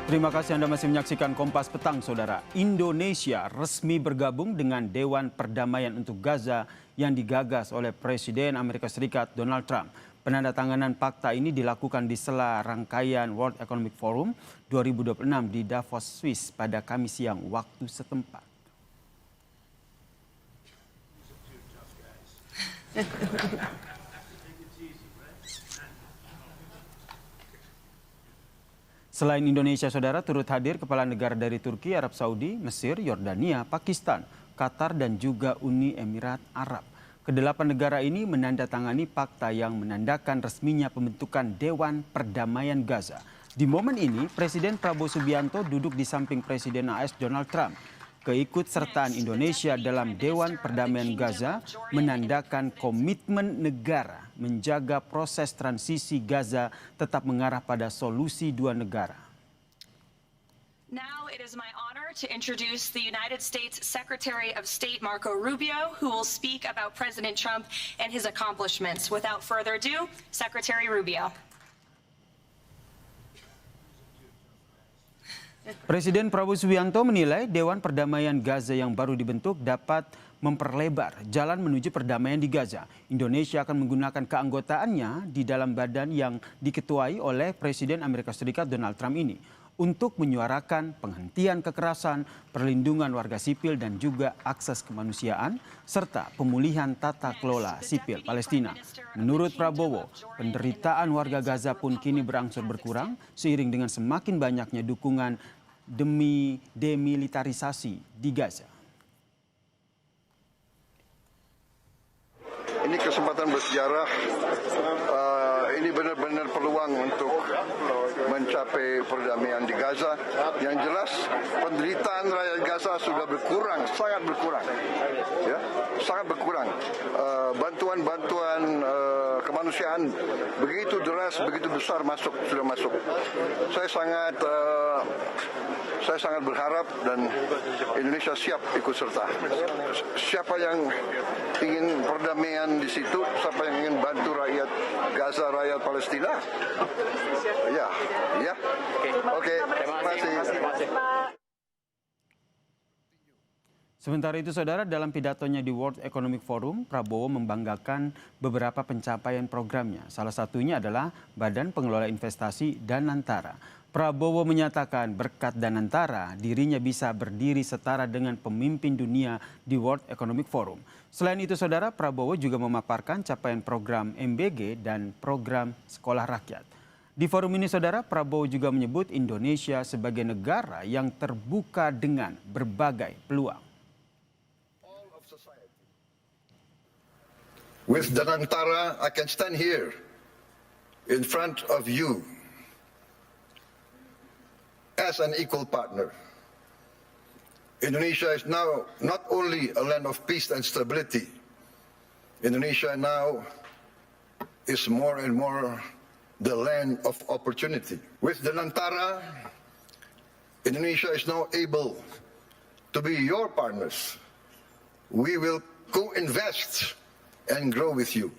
Terima kasih Anda masih menyaksikan Kompas Petang, Saudara. Indonesia resmi bergabung dengan Dewan Perdamaian untuk Gaza yang digagas oleh Presiden Amerika Serikat Donald Trump. Penandatanganan fakta ini dilakukan di sela rangkaian World Economic Forum 2026 di Davos, Swiss pada Kamis siang waktu setempat. Selain Indonesia, Saudara, turut hadir kepala negara dari Turki, Arab Saudi, Mesir, Yordania, Pakistan, Qatar, dan juga Uni Emirat Arab. Kedelapan negara ini menandatangani fakta yang menandakan resminya pembentukan Dewan Perdamaian Gaza. Di momen ini, Presiden Prabowo Subianto duduk di samping Presiden AS Donald Trump. Keikutsertaan Indonesia dalam Dewan Perdamaian Gaza menandakan komitmen negara menjaga proses transisi Gaza tetap mengarah pada solusi dua negara. Now it is my honor to introduce the United States Secretary of State Marco Rubio, who will speak about President Trump and his accomplishments. Without further ado, Secretary Rubio. Presiden Prabowo Subianto menilai Dewan Perdamaian Gaza yang baru dibentuk dapat memperlebar jalan menuju perdamaian di Gaza. Indonesia akan menggunakan keanggotaannya di dalam badan yang diketuai oleh Presiden Amerika Serikat Donald Trump ini untuk menyuarakan penghentian kekerasan, perlindungan warga sipil dan juga akses kemanusiaan, serta pemulihan tata kelola sipil Palestina. Menurut Prabowo, penderitaan warga Gaza pun kini berangsur berkurang seiring dengan semakin banyaknya dukungan demi demilitarisasi di Gaza. Ini kesempatan bersejarah, ini benar-benar peluang untuk mencapai perdamaian di Gaza. Yang jelas penderitaan rakyat Gaza sudah berkurang, sangat berkurang, ya, sangat berkurang. Bantuan-bantuan kemanusiaan begitu deras, begitu besar sudah masuk. Saya sangat berharap dan Indonesia siap ikut serta. Siapa yang ingin perdamaian di situ, siapa yang ingin bantu rakyat Gaza, rakyat Palestina, ya. Oke. Terima kasih. Sementara itu, Saudara, dalam pidatonya di World Economic Forum, Prabowo membanggakan beberapa pencapaian programnya. Salah satunya adalah Badan Pengelola Investasi Danantara. Prabowo menyatakan berkat Danantara, dirinya bisa berdiri setara dengan pemimpin dunia di World Economic Forum. Selain itu, Saudara, Prabowo juga memaparkan capaian program MBG dan program Sekolah Rakyat. Di forum ini, Saudara, Prabowo juga menyebut Indonesia sebagai negara yang terbuka dengan berbagai peluang. With Danantara, I can stand here in front of you as an equal partner. Indonesia is now not only a land of peace and stability. Indonesia now is more and more the land of opportunity. With Danantara, Indonesia is now able to be your partners. We will co-invest and grow with you.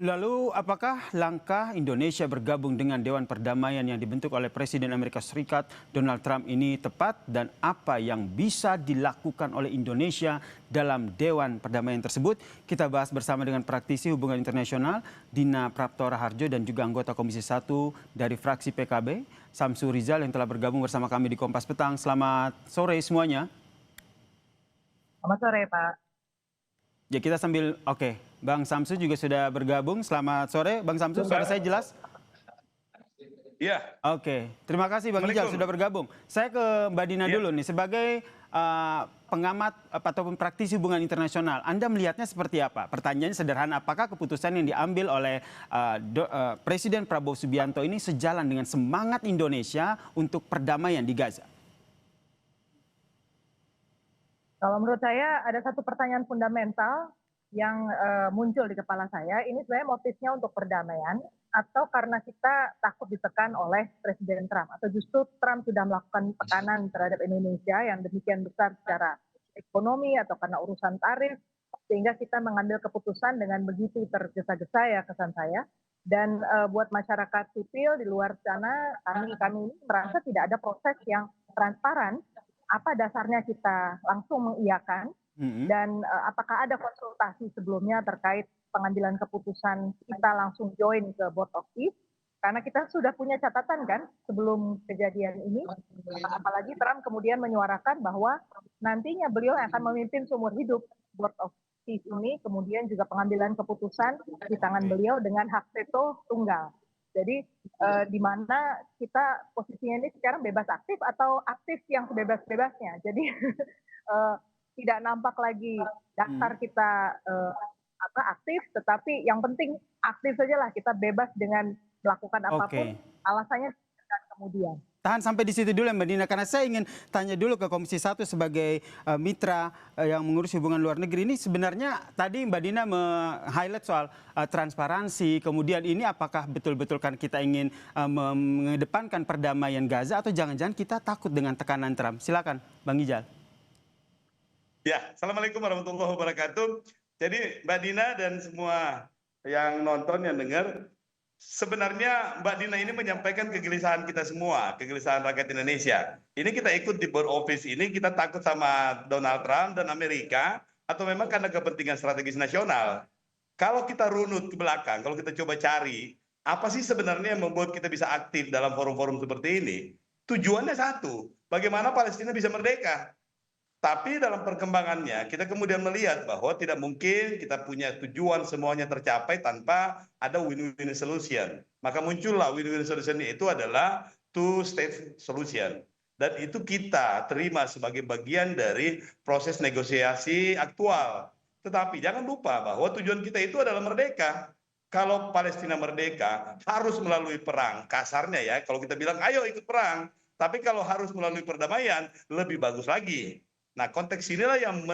Lalu, apakah langkah Indonesia bergabung dengan Dewan Perdamaian yang dibentuk oleh Presiden Amerika Serikat Donald Trump ini tepat, dan apa yang bisa dilakukan oleh Indonesia dalam Dewan Perdamaian tersebut? Kita bahas bersama dengan praktisi hubungan internasional Dina Praptora Harjo dan juga anggota Komisi 1 dari fraksi PKB, Samsu Rizal, yang telah bergabung bersama kami di Kompas Petang. Selamat sore semuanya. Selamat sore, Pak. Ya, kita sambil, oke. Bang Samsu juga sudah bergabung. Selamat sore, Bang Samsu. Suara saya jelas? Iya. Oke, terima kasih Bang Ijal sudah bergabung. Saya ke Mbak Dina dulu nih, sebagai pengamat ataupun praktisi hubungan internasional. Anda melihatnya seperti apa? Pertanyaannya sederhana, apakah keputusan yang diambil oleh Presiden Prabowo Subianto ini sejalan dengan semangat Indonesia untuk perdamaian di Gaza? Kalau menurut saya ada satu pertanyaan fundamental yang muncul di kepala saya. Ini sebenarnya motifnya untuk perdamaian atau karena kita takut ditekan oleh Presiden Trump, atau justru Trump sudah melakukan tekanan terhadap Indonesia yang demikian besar secara ekonomi atau karena urusan tarif, sehingga kita mengambil keputusan dengan begitu tergesa-gesa, ya kesan saya. Dan buat masyarakat sipil di luar sana, kami ini merasa tidak ada proses yang transparan. Apa dasarnya kita langsung mengiyakan dan apakah ada konsultasi sebelumnya terkait pengambilan keputusan kita langsung join ke Board of Peace? Karena kita sudah punya catatan kan sebelum kejadian ini, apalagi Trump kemudian menyuarakan bahwa nantinya beliau akan memimpin seumur hidup Board of Peace ini, kemudian juga pengambilan keputusan di tangan beliau dengan hak veto tunggal. Jadi di mana kita posisinya ini sekarang bebas aktif atau aktif yang sebebas-bebasnya. Jadi tidak nampak lagi daftar kita aktif, tetapi yang penting aktif sajalah, kita bebas dengan melakukan apapun, alasannya dan kemudian. Tahan sampai di situ dulu ya Mbak Dina, karena saya ingin tanya dulu ke Komisi 1 sebagai mitra yang mengurus hubungan luar negeri. Ini sebenarnya tadi Mbak Dina meng-highlight soal transparansi, kemudian ini apakah betul-betul kan kita ingin mengedepankan perdamaian Gaza atau jangan-jangan kita takut dengan tekanan Trump? Silakan Bang Ijal. Ya, Assalamualaikum warahmatullahi wabarakatuh. Jadi Mbak Dina dan semua yang nonton, yang dengar, sebenarnya Mbak Dina ini menyampaikan kegelisahan kita semua, kegelisahan rakyat Indonesia. Ini kita ikut di board office ini, kita takut sama Donald Trump dan Amerika, atau memang karena kepentingan strategis nasional. Kalau kita runut ke belakang, kalau kita coba cari, apa sih sebenarnya yang membuat kita bisa aktif dalam forum-forum seperti ini? Tujuannya satu, bagaimana Palestina bisa merdeka. Tapi dalam perkembangannya kita kemudian melihat bahwa tidak mungkin kita punya tujuan semuanya tercapai tanpa ada win-win solution. Maka muncullah win-win solution itu adalah two-state solution. Dan itu kita terima sebagai bagian dari proses negosiasi aktual. Tetapi jangan lupa bahwa tujuan kita itu adalah merdeka. Kalau Palestina merdeka harus melalui perang, kasarnya ya, kalau kita bilang ayo ikut perang. Tapi kalau harus melalui perdamaian, lebih bagus lagi. Nah, konteks inilah yang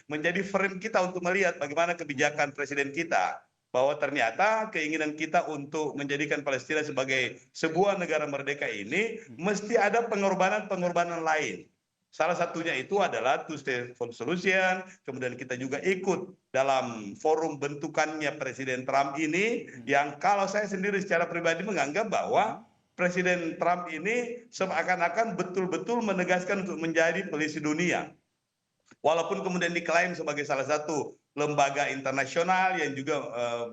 menjadi frame kita untuk melihat bagaimana kebijakan presiden kita. Bahwa ternyata keinginan kita untuk menjadikan Palestina sebagai sebuah negara merdeka ini mesti ada pengorbanan-pengorbanan lain. Salah satunya itu adalah two-state solution, kemudian kita juga ikut dalam forum bentukannya Presiden Trump ini, yang kalau saya sendiri secara pribadi menganggap bahwa Presiden Trump ini seakan-akan betul-betul menegaskan untuk menjadi polisi dunia. Walaupun kemudian diklaim sebagai salah satu lembaga internasional yang juga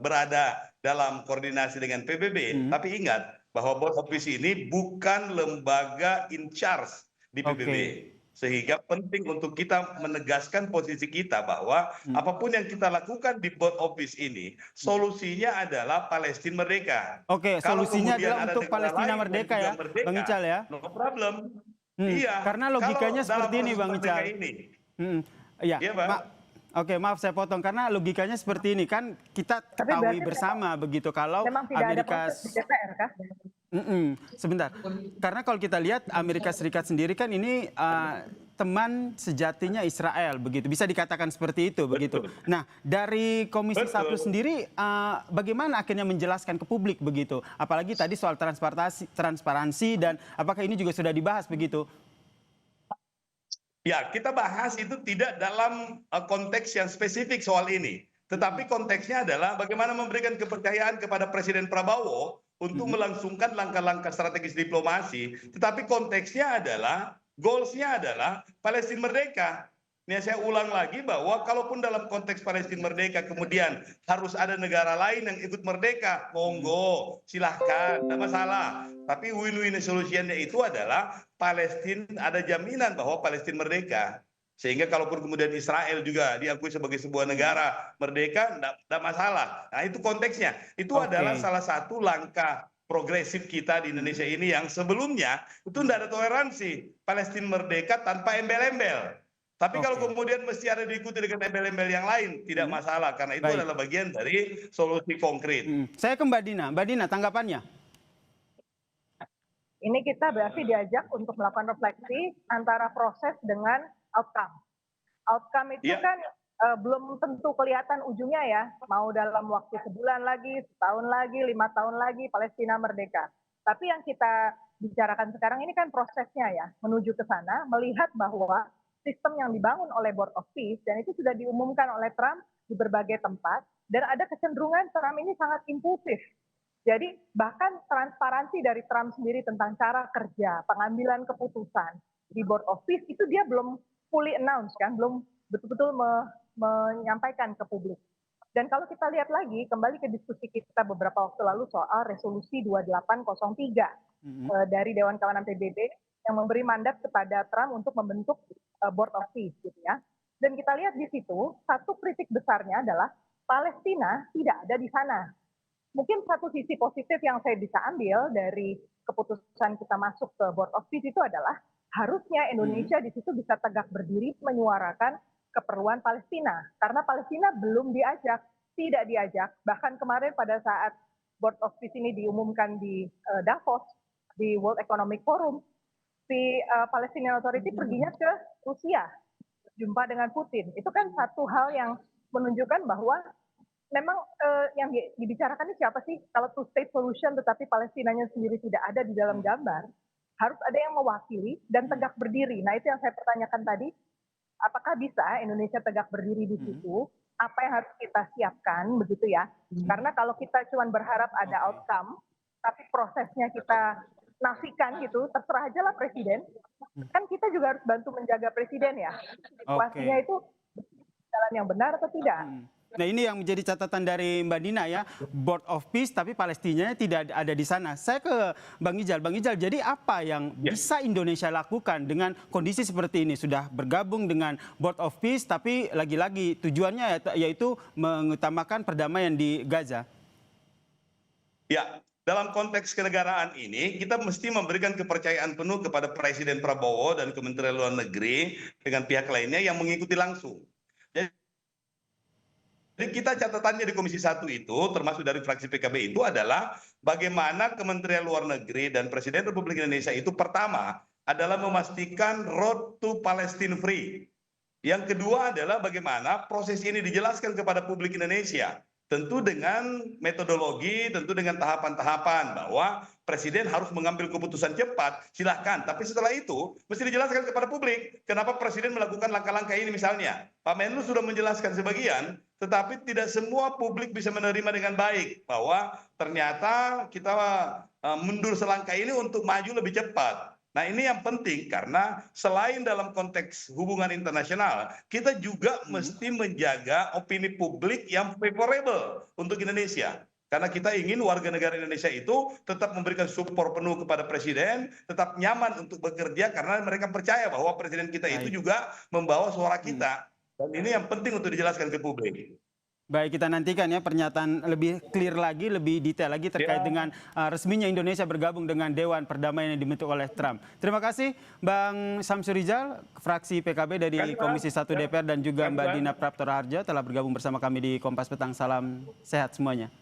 berada dalam koordinasi dengan PBB. Tapi ingat bahwa Board of Peace ini bukan lembaga in charge di PBB. Sehingga penting untuk kita menegaskan posisi kita bahwa apapun yang kita lakukan di Board of Peace ini, solusinya adalah Palestina merdeka. Oke, solusinya adalah untuk Palestina merdeka ya, Bang Ical ya? No problem. Iya. Karena logikanya seperti ini, Bang Ical. Iya, Oke, maaf saya potong karena logikanya seperti ini kan kita ketahui bersama begitu kalau Amerika sebentar. Karena kalau kita lihat Amerika Serikat sendiri kan ini teman sejatinya Israel begitu. Bisa dikatakan seperti itu begitu. Nah, dari Komisi 1 sendiri bagaimana akhirnya menjelaskan ke publik begitu? Apalagi tadi soal transparansi dan apakah ini juga sudah dibahas begitu? Ya, kita bahas itu tidak dalam konteks yang spesifik soal ini. Tetapi konteksnya adalah bagaimana memberikan kepercayaan kepada Presiden Prabowo untuk melangsungkan langkah-langkah strategis diplomasi. Tetapi konteksnya adalah, goalsnya adalah Palestina merdeka. Ini saya ulang lagi bahwa kalaupun dalam konteks Palestina merdeka kemudian harus ada negara lain yang ikut merdeka, monggo, silahkan, tidak masalah. Tapi win-win solutionnya itu adalah Palestina ada jaminan bahwa Palestina merdeka. Sehingga kalaupun kemudian Israel juga diakui sebagai sebuah negara merdeka, tidak masalah. Nah itu konteksnya. Itu adalah salah satu langkah progresif kita di Indonesia ini yang sebelumnya itu tidak ada toleransi. Palestina merdeka tanpa embel-embel. Tapi kalau kemudian mesti ada diikuti dengan embel-embel yang lain, tidak masalah. Karena itu adalah bagian dari solusi konkret. Saya ke Mbak Dina. Mbak Dina, tanggapannya? Ini kita berarti diajak untuk melakukan refleksi antara proses dengan outcome. Outcome itu kan belum tentu kelihatan ujungnya ya. Mau dalam waktu sebulan lagi, setahun lagi, 5 tahun lagi, Palestina merdeka. Tapi yang kita bicarakan sekarang ini kan prosesnya ya. Menuju ke sana, melihat bahwa sistem yang dibangun oleh Board of Peace, dan itu sudah diumumkan oleh Trump di berbagai tempat, dan ada kecenderungan Trump ini sangat impulsif Jadi bahkan transparansi dari Trump sendiri tentang cara kerja, pengambilan keputusan di Board of Peace itu dia belum fully announce kan, belum betul-betul menyampaikan ke publik. Dan kalau kita lihat lagi, kembali ke diskusi kita beberapa waktu lalu soal resolusi 2803 dari Dewan Keamanan PBB yang memberi mandat kepada Trump untuk membentuk Board of Peace gitu ya. Dan kita lihat di situ, satu kritik besarnya adalah Palestina tidak ada di sana. Mungkin satu sisi positif yang saya bisa ambil dari keputusan kita masuk ke Board of Peace itu adalah harusnya Indonesia di situ bisa tegak berdiri menyuarakan keperluan Palestina. Karena Palestina belum diajak, tidak diajak. Bahkan kemarin pada saat Board of Peace ini diumumkan di Davos, di World Economic Forum, si Palestinian Authority perginya ke Rusia, jumpa dengan Putin. Itu kan satu hal yang menunjukkan bahwa memang yang dibicarakan ini siapa sih? Kalau two state solution tetapi Palestinanya sendiri tidak ada di dalam gambar, harus ada yang mewakili dan tegak berdiri. Nah itu yang saya pertanyakan tadi, apakah bisa Indonesia tegak berdiri di situ? Apa yang harus kita siapkan begitu ya? Karena kalau kita cuma berharap ada outcome, tapi prosesnya kita nafikan gitu, terserah aja lah presiden. Kan kita juga harus bantu menjaga presiden ya. Situasinya itu jalan yang benar atau tidak? Nah ini yang menjadi catatan dari Mbak Dina ya, Board of Peace tapi Palestinanya tidak ada di sana. Saya ke Bang Ijal. Bang Ijal, jadi apa yang bisa Indonesia lakukan dengan kondisi seperti ini? Sudah bergabung dengan Board of Peace tapi lagi-lagi tujuannya yaitu mengutamakan perdamaian di Gaza. Ya, dalam konteks kenegaraan ini kita mesti memberikan kepercayaan penuh kepada Presiden Prabowo dan Kementerian Luar Negeri dengan pihak lainnya yang mengikuti langsung. Jadi kita catatannya di Komisi 1 itu, termasuk dari fraksi PKB itu adalah bagaimana Kementerian Luar Negeri dan Presiden Republik Indonesia itu pertama adalah memastikan road to Palestine free. Yang kedua adalah bagaimana proses ini dijelaskan kepada publik Indonesia. Tentu dengan metodologi, tentu dengan tahapan-tahapan bahwa presiden harus mengambil keputusan cepat, silahkan. Tapi setelah itu mesti dijelaskan kepada publik kenapa presiden melakukan langkah-langkah ini misalnya. Pak Menlu sudah menjelaskan sebagian, tetapi tidak semua publik bisa menerima dengan baik bahwa ternyata kita mundur selangkah ini untuk maju lebih cepat. Nah ini yang penting karena selain dalam konteks hubungan internasional, kita juga mesti menjaga opini publik yang favorable untuk Indonesia. Karena kita ingin warga negara Indonesia itu tetap memberikan support penuh kepada presiden, tetap nyaman untuk bekerja karena mereka percaya bahwa presiden kita itu juga membawa suara kita. Dan ini yang penting untuk dijelaskan ke publik. Baik, kita nantikan ya pernyataan lebih clear lagi, lebih detail lagi terkait dengan resminya Indonesia bergabung dengan Dewan Perdamaian yang dibentuk oleh Trump. Terima kasih Bang Samsur Rijal, fraksi PKB dari Komisi 1 DPR dan juga Mbak Dina Praptoraharja telah bergabung bersama kami di Kompas Petang. Salam sehat semuanya.